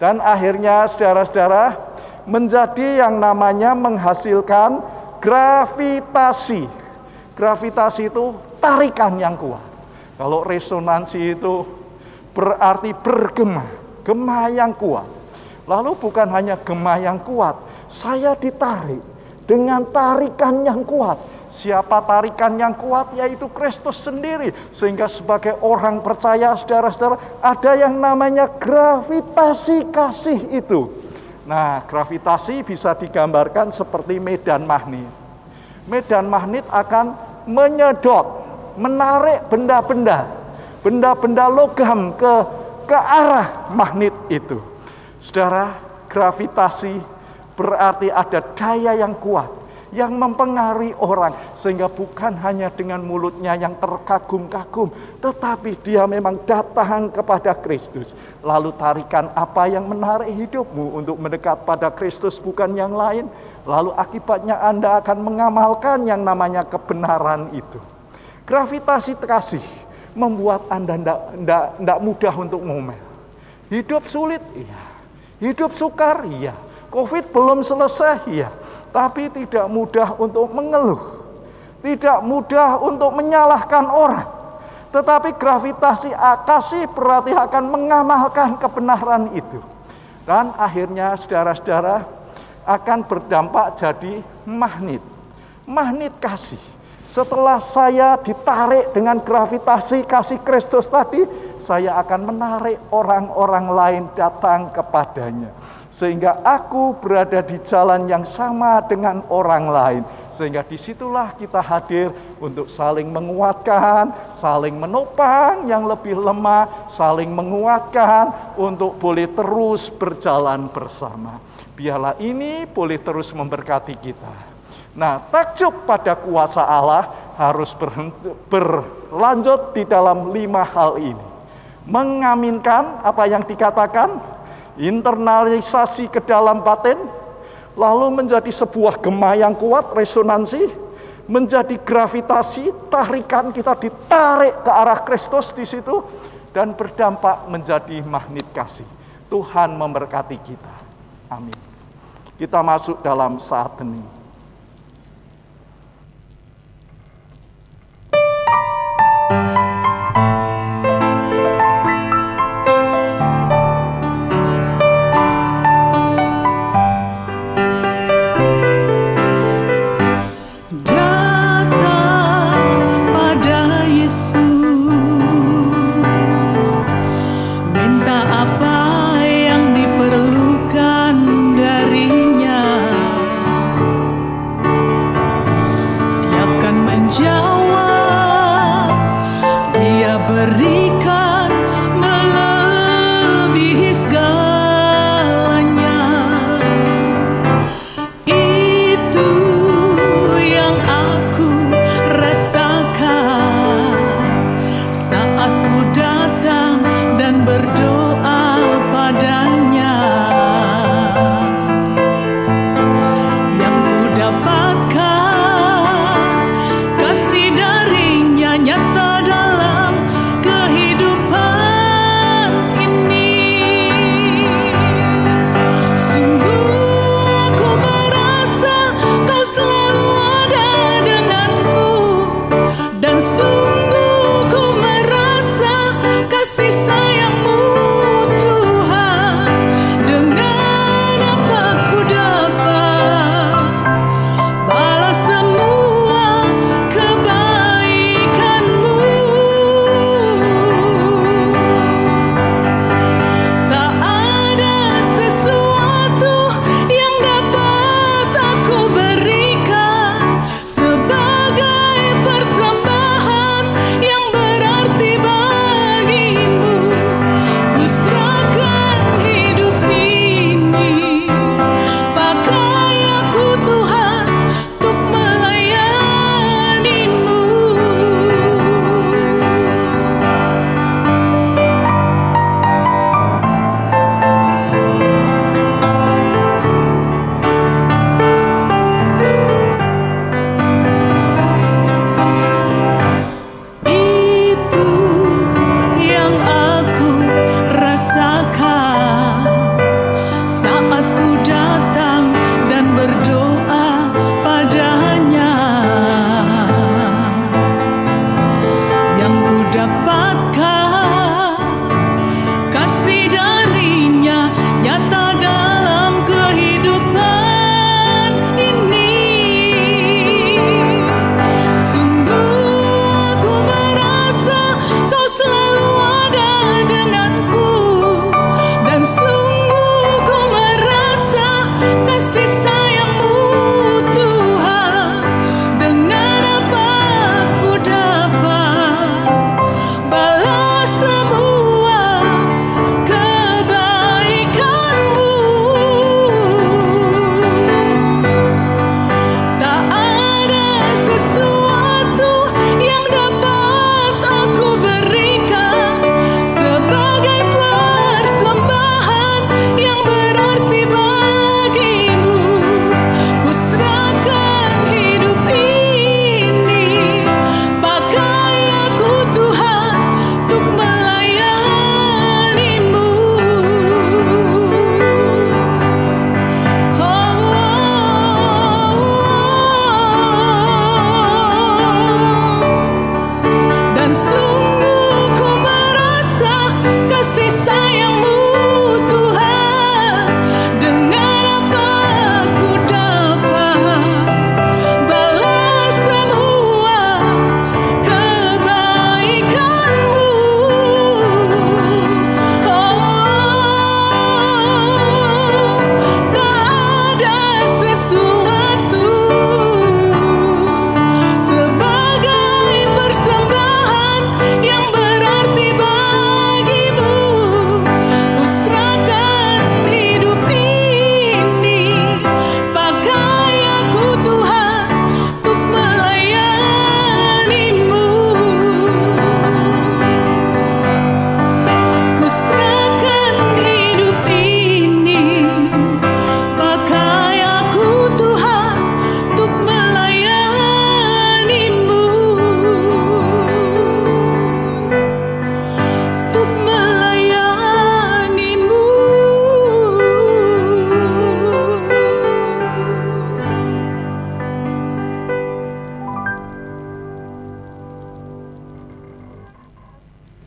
Dan akhirnya saudara-saudara, menjadi yang namanya menghasilkan gravitasi. Gravitasi itu tarikan yang kuat. Kalau resonansi itu berarti bergema, gema yang kuat. Lalu bukan hanya gema yang kuat, saya ditarik dengan tarikan yang kuat. Siapa tarikan yang kuat? Yaitu Kristus sendiri. Sehingga sebagai orang percaya, saudara-saudara, ada yang namanya gravitasi kasih itu. Nah, gravitasi bisa digambarkan seperti medan magnet. Medan magnet akan menyedot, menarik benda-benda logam ke arah magnet itu. Saudara, gravitasi berarti ada daya yang kuat yang mempengaruhi orang, sehingga bukan hanya dengan mulutnya yang terkagum-kagum, tetapi dia memang datang kepada Kristus. Lalu tarikan apa yang menarik hidupmu untuk mendekat pada Kristus, bukan yang lain. Lalu akibatnya Anda akan mengamalkan yang namanya kebenaran itu. Gravitasi kasih membuat Anda tidak mudah untuk ngomel. Hidup sulit, iya. Hidup sukar, iya. Covid belum selesai, iya. Tapi tidak mudah untuk mengeluh, tidak mudah untuk menyalahkan orang. Tetapi gravitasi kasih berarti akan mengamalkan kebenaran itu. Dan akhirnya saudara-saudara akan berdampak jadi magnet. Magnet kasih. Setelah saya ditarik dengan gravitasi kasih Kristus tadi, saya akan menarik orang-orang lain datang kepadanya. Sehingga aku berada di jalan yang sama dengan orang lain. Sehingga disitulah kita hadir untuk saling menguatkan, saling menopang yang lebih lemah, saling menguatkan untuk boleh terus berjalan bersama. Biarlah ini boleh terus memberkati kita. Nah, takjub pada kuasa Allah harus berlanjut di dalam 5 hal ini. Mengaminkan apa yang dikatakan, internalisasi ke dalam batin, lalu menjadi sebuah gema yang kuat, resonansi, menjadi gravitasi, tarikan kita ditarik ke arah Kristus di situ, dan berdampak menjadi magnet kasih. Tuhan memberkati kita. Amin. Kita masuk dalam saat hening.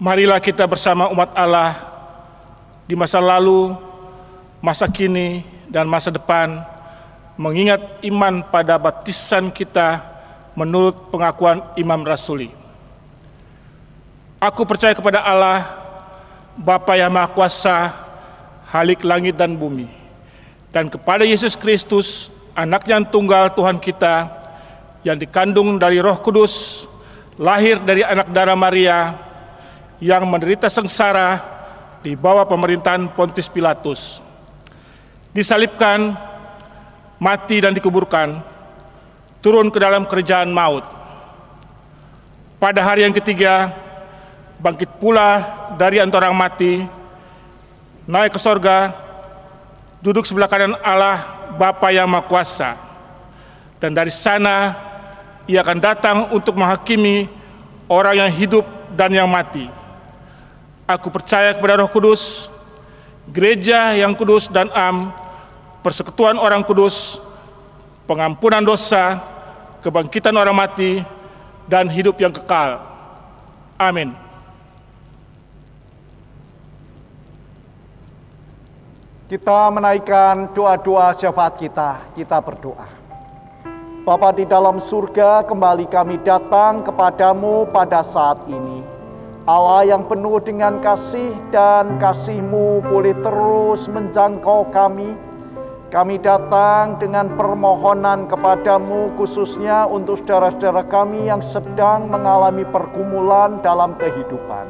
Marilah kita bersama umat Allah di masa lalu, masa kini, dan masa depan mengingat iman pada baptisan kita menurut pengakuan Imam Rasuli. Aku percaya kepada Allah, Bapa yang Maha Kuasa, Khalik langit dan bumi, dan kepada Yesus Kristus, Anak-Nya yang tunggal Tuhan kita, yang dikandung dari Roh Kudus, lahir dari anak darah Maria, yang menderita sengsara di bawah pemerintahan Pontius Pilatus, disalibkan, mati dan dikuburkan, turun ke dalam kerajaan maut. Pada hari yang ketiga, bangkit pula dari antara orang mati, naik ke sorga, duduk sebelah kanan Allah Bapa yang Maha Kuasa, dan dari sana Ia akan datang untuk menghakimi orang yang hidup dan yang mati. Aku percaya kepada Roh Kudus, gereja yang kudus dan am, persekutuan orang kudus, pengampunan dosa, kebangkitan orang mati, dan hidup yang kekal. Amin. Kita menaikkan doa-doa syafaat kita berdoa. Bapa di dalam surga, kembali kami datang kepadamu pada saat ini. Allah yang penuh dengan kasih dan kasih-Mu boleh terus menjangkau kami. Kami datang dengan permohonan kepadamu khususnya untuk saudara-saudara kami yang sedang mengalami pergumulan dalam kehidupan.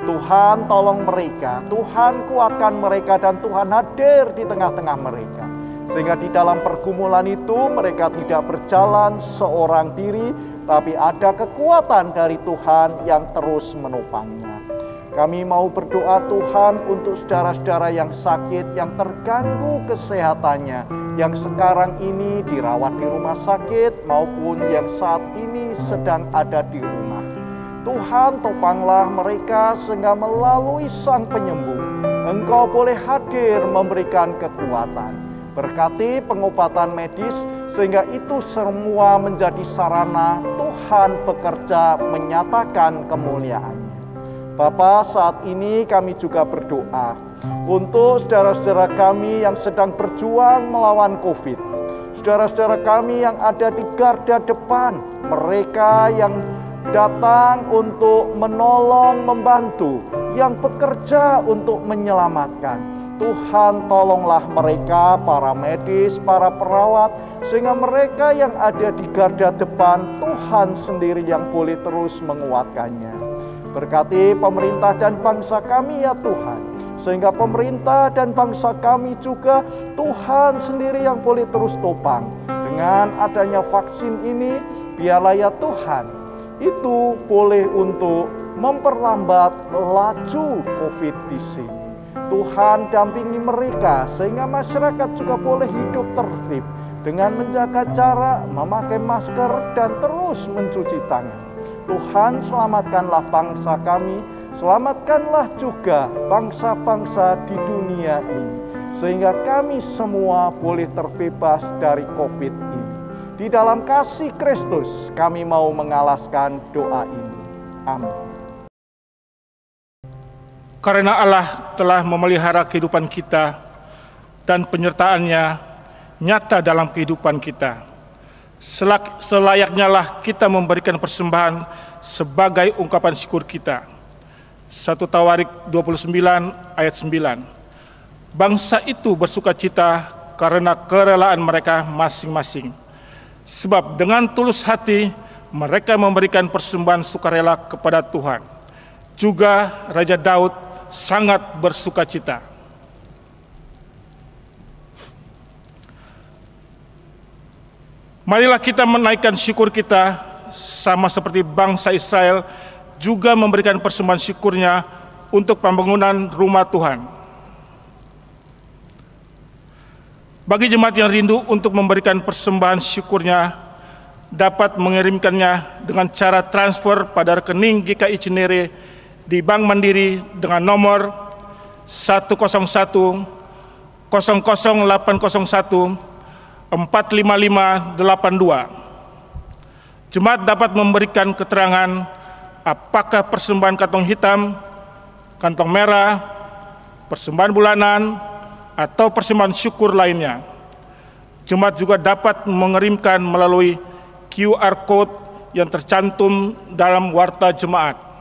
Tuhan tolong mereka, Tuhan kuatkan mereka, dan Tuhan hadir di tengah-tengah mereka. Sehingga di dalam pergumulan itu mereka tidak berjalan seorang diri, tapi ada kekuatan dari Tuhan yang terus menopangnya. Kami mau berdoa Tuhan untuk saudara-saudara yang sakit, yang terganggu kesehatannya, yang sekarang ini dirawat di rumah sakit maupun yang saat ini sedang ada di rumah. Tuhan topanglah mereka sehingga melalui Sang Penyembuh Engkau boleh hadir memberikan kekuatan. Berkati pengobatan medis sehingga itu semua menjadi sarana Tuhan bekerja menyatakan kemuliaan-Nya. Bapa, saat ini kami juga berdoa untuk saudara-saudara kami yang sedang berjuang melawan COVID. Saudara-saudara kami yang ada di garda depan, mereka yang datang untuk menolong, membantu, yang bekerja untuk menyelamatkan. Tuhan tolonglah mereka, para medis, para perawat, sehingga mereka yang ada di garda depan, Tuhan sendiri yang boleh terus menguatkannya. Berkati pemerintah dan bangsa kami ya Tuhan, sehingga pemerintah dan bangsa kami juga Tuhan sendiri yang boleh terus topang. Dengan adanya vaksin ini, biarlah ya Tuhan, itu boleh untuk memperlambat laju COVID di sini. Tuhan dampingi mereka sehingga masyarakat juga boleh hidup tertib dengan menjaga jarak, memakai masker, dan terus mencuci tangan. Tuhan selamatkanlah bangsa kami, selamatkanlah juga bangsa-bangsa di dunia ini, sehingga kami semua boleh terbebas dari COVID ini. Di dalam kasih Kristus kami mau mengalaskan doa ini. Amin. Karena Allah telah memelihara kehidupan kita dan penyertaan-Nya nyata dalam kehidupan kita, selayaknya lah kita memberikan persembahan sebagai ungkapan syukur kita. 1 Tawarik 29 ayat 9. Bangsa itu bersukacita karena kerelaan mereka masing-masing. Sebab dengan tulus hati mereka memberikan persembahan sukarela kepada Tuhan. Juga Raja Daud sangat bersukacita. Marilah kita menaikkan syukur kita sama seperti bangsa Israel juga memberikan persembahan syukurnya untuk pembangunan rumah Tuhan. Bagi jemaat yang rindu untuk memberikan persembahan syukurnya, dapat mengirimkannya dengan cara transfer pada rekening GKI Cinere di Bank Mandiri dengan nomor 101 00 801 45582. Jemaat dapat memberikan keterangan apakah persembahan kantong hitam, kantong merah, persembahan bulanan, atau persembahan syukur lainnya. Jemaat juga dapat mengirimkan melalui QR Code yang tercantum dalam warta jemaat.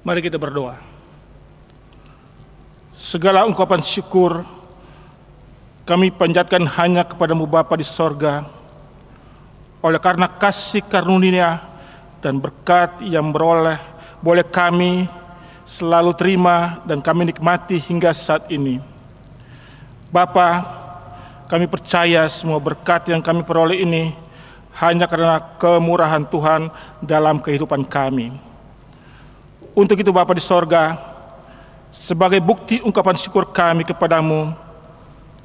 Mari kita berdoa. Segala ungkapan syukur kami panjatkan hanya kepadamu Bapa di sorga, oleh karena kasih karunia dan berkat yang boleh kami selalu terima dan kami nikmati hingga saat ini. Bapa, kami percaya semua berkat yang kami peroleh ini hanya karena kemurahan Tuhan dalam kehidupan kami. Untuk itu Bapa di sorga, sebagai bukti ungkapan syukur kami kepadamu,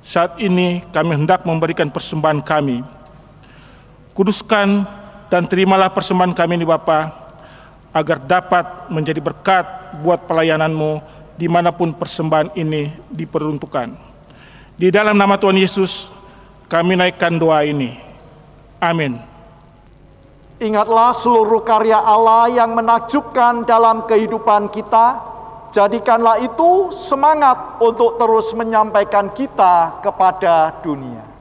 saat ini kami hendak memberikan persembahan kami. Kuduskan dan terimalah persembahan kami ini Bapa, agar dapat menjadi berkat buat pelayananmu dimanapun persembahan ini diperuntukkan. Di dalam nama Tuhan Yesus, kami naikkan doa ini. Amin. Ingatlah seluruh karya Allah yang menakjubkan dalam kehidupan kita. Jadikanlah itu semangat untuk terus menyampaikan kita kepada dunia.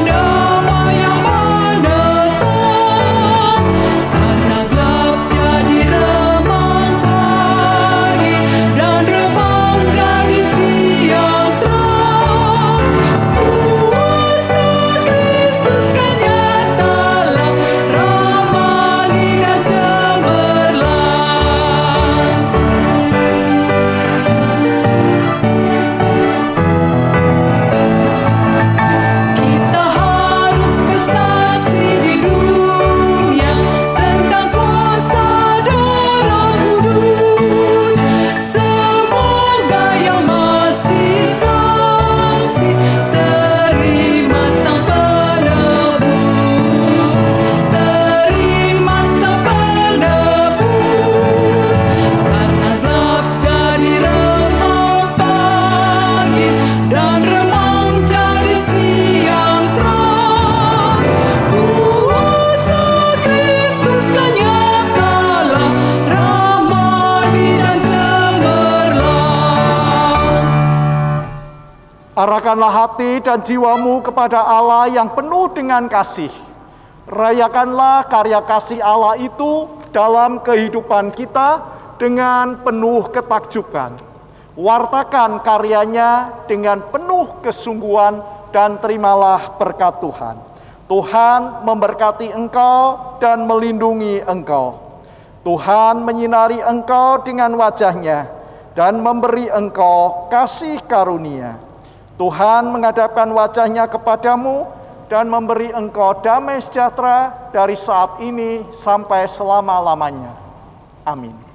Damai Arahkanlah hati dan jiwamu kepada Allah yang penuh dengan kasih. Rayakanlah karya kasih Allah itu dalam kehidupan kita dengan penuh ketakjuban. Wartakan karyanya dengan penuh kesungguhan dan terimalah berkat Tuhan. Tuhan memberkati engkau dan melindungi engkau. Tuhan menyinari engkau dengan wajah-Nya dan memberi engkau kasih karunia. Tuhan menghadapkan wajah-Nya kepadamu dan memberi engkau damai sejahtera dari saat ini sampai selama-lamanya. Amin.